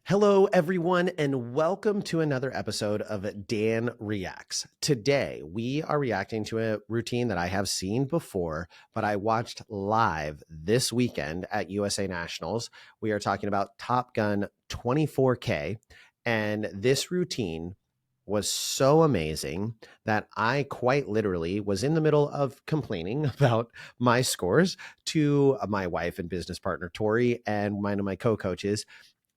Hello, everyone, and welcome to another episode of Dan Reacts. Today, we are reacting to a routine that I have seen before, but I watched live this weekend at USA Nationals. We are talking about Top Gun 24K, and this routine was so amazing that I quite literally was in the middle of complaining about my scores to my wife and business partner, Tori, and one of my co-coaches,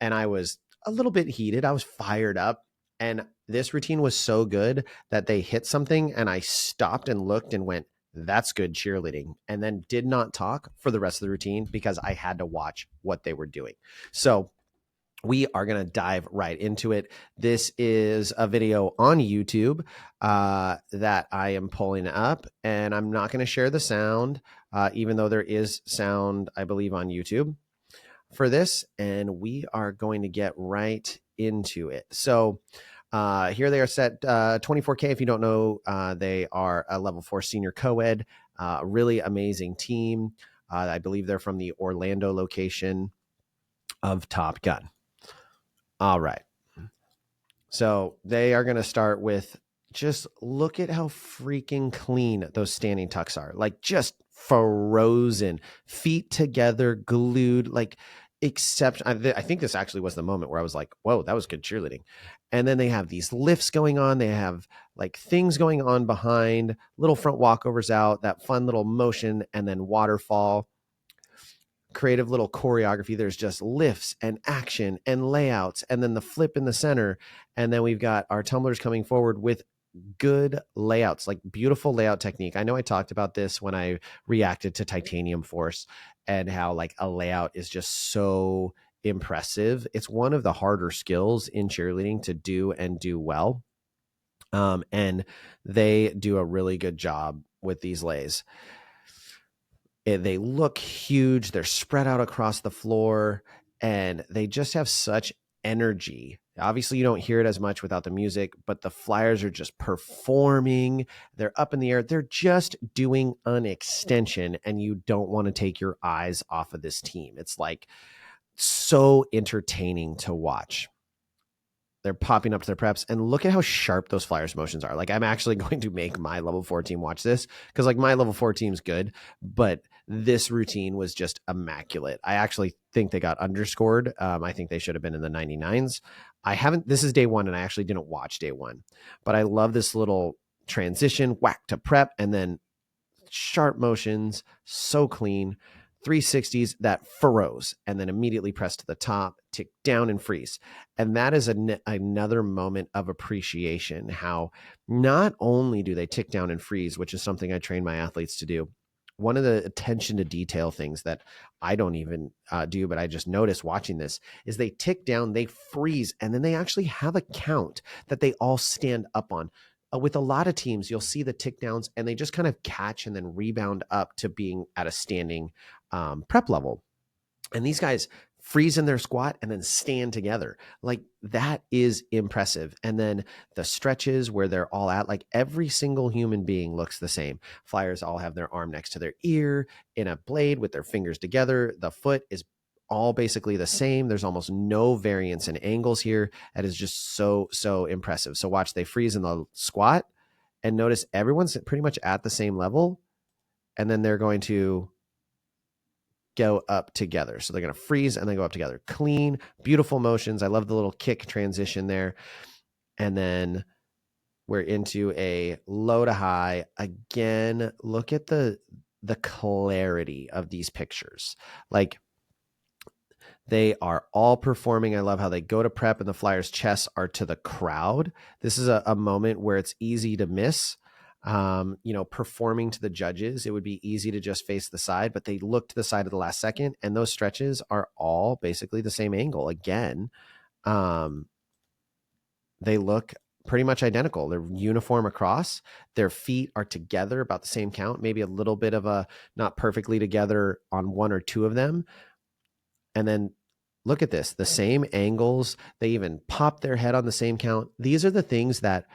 and I was a little bit heated. I was fired up. And this routine was so good that they hit something and I stopped and looked and went, that's good cheerleading. And then did not talk for the rest of the routine because I had to watch what they were doing. So we are going to dive right into it. This is a video on YouTube that I am pulling up, and I'm not going to share the sound, even though there is sound, I believe, on YouTube for this, and we are going to get right into it. So here they are set 24K. If you don't know, they are a level 4 senior co-ed, really amazing team. I believe they're from the Orlando location of Top Gun. All right. So they are going to start with, just look at how freaking clean those standing tucks are. Like, just frozen, feet together, glued, like except I think this actually was the moment where I was like, whoa, that was good cheerleading. And then they have these lifts going on. They have like things going on behind, little front walkovers out, that fun little motion, and then waterfall, creative little choreography. There's just lifts and action and layouts, and then the flip in the center. And then we've got our tumblers coming forward with good layouts, like beautiful layout technique. I know I talked about this when I reacted to Titanium Force and how like a layout is just so impressive. It's one of the harder skills in cheerleading to do and do well. And they do a really good job with these lays. They look huge. They're spread out across the floor, and they just have such energy. Obviously, you don't hear it as much without the music, but the flyers are just performing. They're up in the air. They're just doing an extension, and you don't want to take your eyes off of this team. It's like so entertaining to watch. They're popping up to their preps, and look at how sharp those flyers motions are. Like, I'm actually going to make my level 4 team watch this, because like my level 4 team's good, but this routine was just immaculate. I actually think they got underscored. I think they should have been in the 99s. This is day one, and I actually didn't watch day one, but I love this little transition, whack to prep, and then sharp motions, so clean. 360s that furrows and then immediately press to the top, tick down and freeze. And that is another moment of appreciation, how not only do they tick down and freeze, which is something I train my athletes to do. One of the attention to detail things that I don't even do, but I just notice watching this, is they tick down, they freeze, and then they actually have a count that they all stand up on. With a lot of teams, you'll see the tick downs and they just kind of catch and then rebound up to being at a standing prep level. And these guys freeze in their squat and then stand together. Like, that is impressive. And then the stretches where they're all at, like every single human being looks the same. Flyers all have their arm next to their ear in a blade with their fingers together. The foot is all basically the same. There's almost no variance in angles here. That is just so, so impressive. So watch, they freeze in the squat, and notice everyone's pretty much at the same level. And then they're going to go up together. So they're going to freeze and then go up together. Clean, beautiful motions. I love the little kick transition there. And then we're into a low to high. Again, look at the clarity of these pictures. Like, they are all performing. I love how they go to prep and the flyers' chests are to the crowd. This is a moment where it's easy to miss. Performing to the judges, it would be easy to just face the side, but they look to the side of the last second, and those stretches are all basically the same angle. Again, they look pretty much identical. They're uniform across. Their feet are together about the same count, maybe a little bit of a not perfectly together on one or two of them. And then look at this, the same angles. They even pop their head on the same count. These are the things that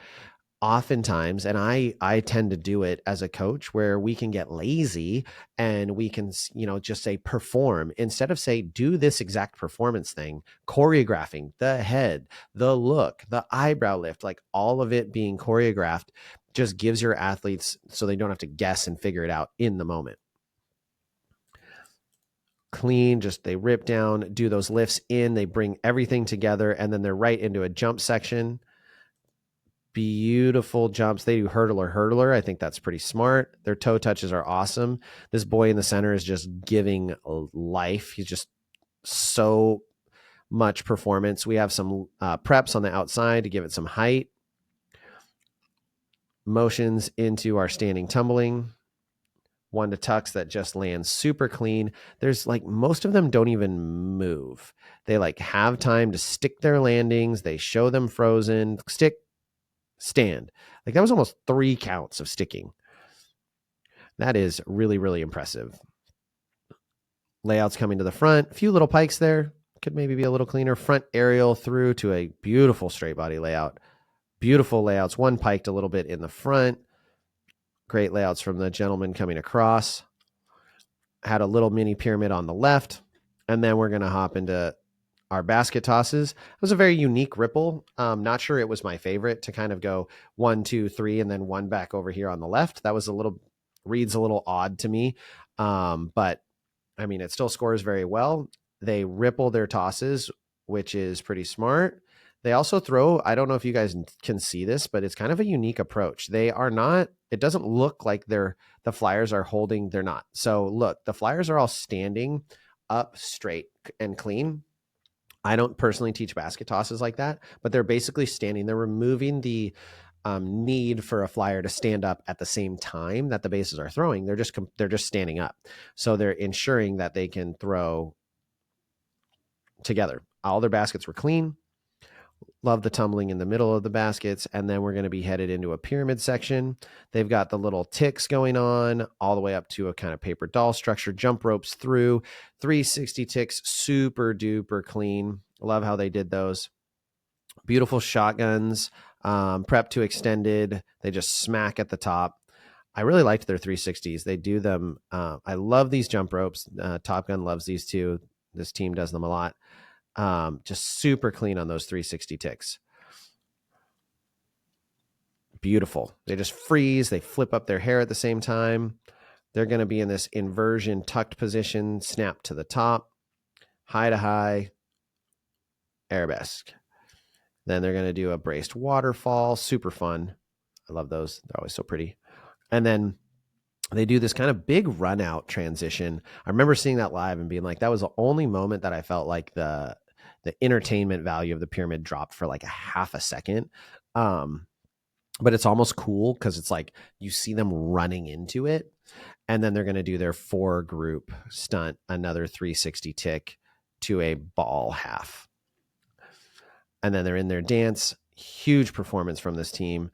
oftentimes, and I tend to do it as a coach, where we can get lazy and we can, just say perform instead of say do this exact performance thing, choreographing the head, the look, the eyebrow lift, like all of it being choreographed just gives your athletes so they don't have to guess and figure it out in the moment. Clean, just they rip down, do those lifts in, they bring everything together, and then they're right into a jump section. Beautiful jumps. They do hurdler. I think that's pretty smart. Their toe touches are awesome. This boy in the center is just giving life. He's just so much performance. We have some preps on the outside to give it some height. Motions into our standing tumbling. One to tucks that just lands super clean. There's like most of them don't even move. They like have time to stick their landings. They show them frozen, stick, stand. Like that was almost 3 counts of sticking. That is really, really impressive. Layouts coming to the front. A few little pikes there. Could maybe be a little cleaner. Front aerial through to a beautiful straight body layout. Beautiful layouts. One piked a little bit in the front. Great layouts from the gentleman coming across. Had a little mini pyramid on the left. And then we're going to hop into our basket tosses. It was a very unique ripple. Not sure it was my favorite to kind of go 1, 2, 3, and then one back over here on the left. That was reads a little odd to me. But I mean, it still scores very well. They ripple their tosses, which is pretty smart. They also throw, I don't know if you guys can see this, but it's kind of a unique approach. They are not, it doesn't look like the flyers are holding, they're not. So look, the flyers are all standing up straight and clean. I don't personally teach basket tosses like that, but they're basically standing. They're removing the need for a flyer to stand up at the same time that the bases are throwing. They're just standing up. So they're ensuring that they can throw together. All their baskets were clean. Love the tumbling in the middle of the baskets. And then we're going to be headed into a pyramid section. They've got the little ticks going on all the way up to a kind of paper doll structure, jump ropes through 360 ticks, super duper clean. Love how they did those. Beautiful shotguns, prep to extended. They just smack at the top. I really liked their 360s. They do them. I love these jump ropes. Top Gun loves these too. This team does them a lot. Just super clean on those 360 ticks. Beautiful. They just freeze. They flip up their hair at the same time. They're going to be in this inversion tucked position, snap to the top, high to high, arabesque. Then they're going to do a braced waterfall. Super fun. I love those. They're always so pretty. And then they do this kind of big run out transition. I remember seeing that live and being like, that was the only moment that I felt like the entertainment value of the pyramid dropped for like a half a second. But it's almost cool because it's like you see them running into it, and then they're going to do their 4 group stunt, another 360 tick to a ball half. And then they're in their dance. Huge performance from this team.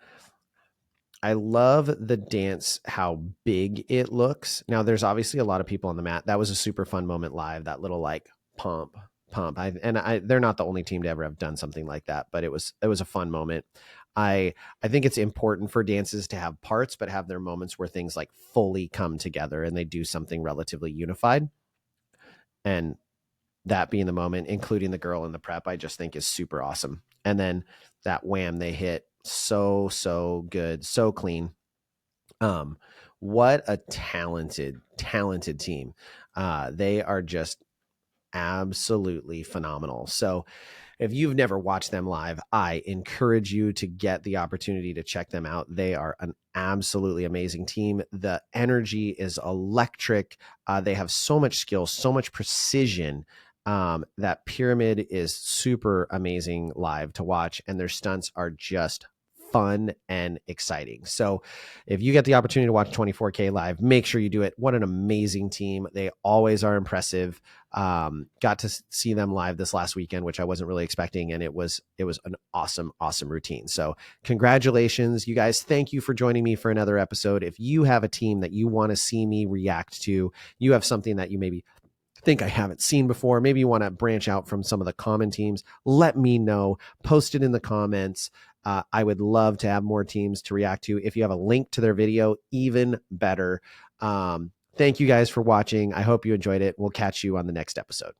I love the dance, how big it looks. Now, there's obviously a lot of people on the mat. That was a super fun moment live, that little like pump. They're not the only team to ever have done something like that, but it was a fun moment. I think it's important for dances to have parts, but have their moments where things like fully come together and they do something relatively unified. And that being the moment, including the girl in the prep, I just think is super awesome. And then that wham they hit, so good, so clean. What a talented team. They are just absolutely phenomenal. So if you've never watched them live, I encourage you to get the opportunity to check them out. They are an absolutely amazing team. The energy is electric. They have so much skill, so much precision. That pyramid is super amazing live to watch, and their stunts are just fun and exciting. So if you get the opportunity to watch 24K live, make sure you do it. What an amazing team. They always are impressive. Got to see them live this last weekend, which I wasn't really expecting. And it was an awesome routine. So congratulations, you guys. Thank you for joining me for another episode. If you have a team that you want to see me react to, you have something that you maybe think I haven't seen before. Maybe you want to branch out from some of the common teams. Let me know. Post it in the comments. I would love to have more teams to react to. If you have a link to their video, even better. Thank you guys for watching. I hope you enjoyed it. We'll catch you on the next episode.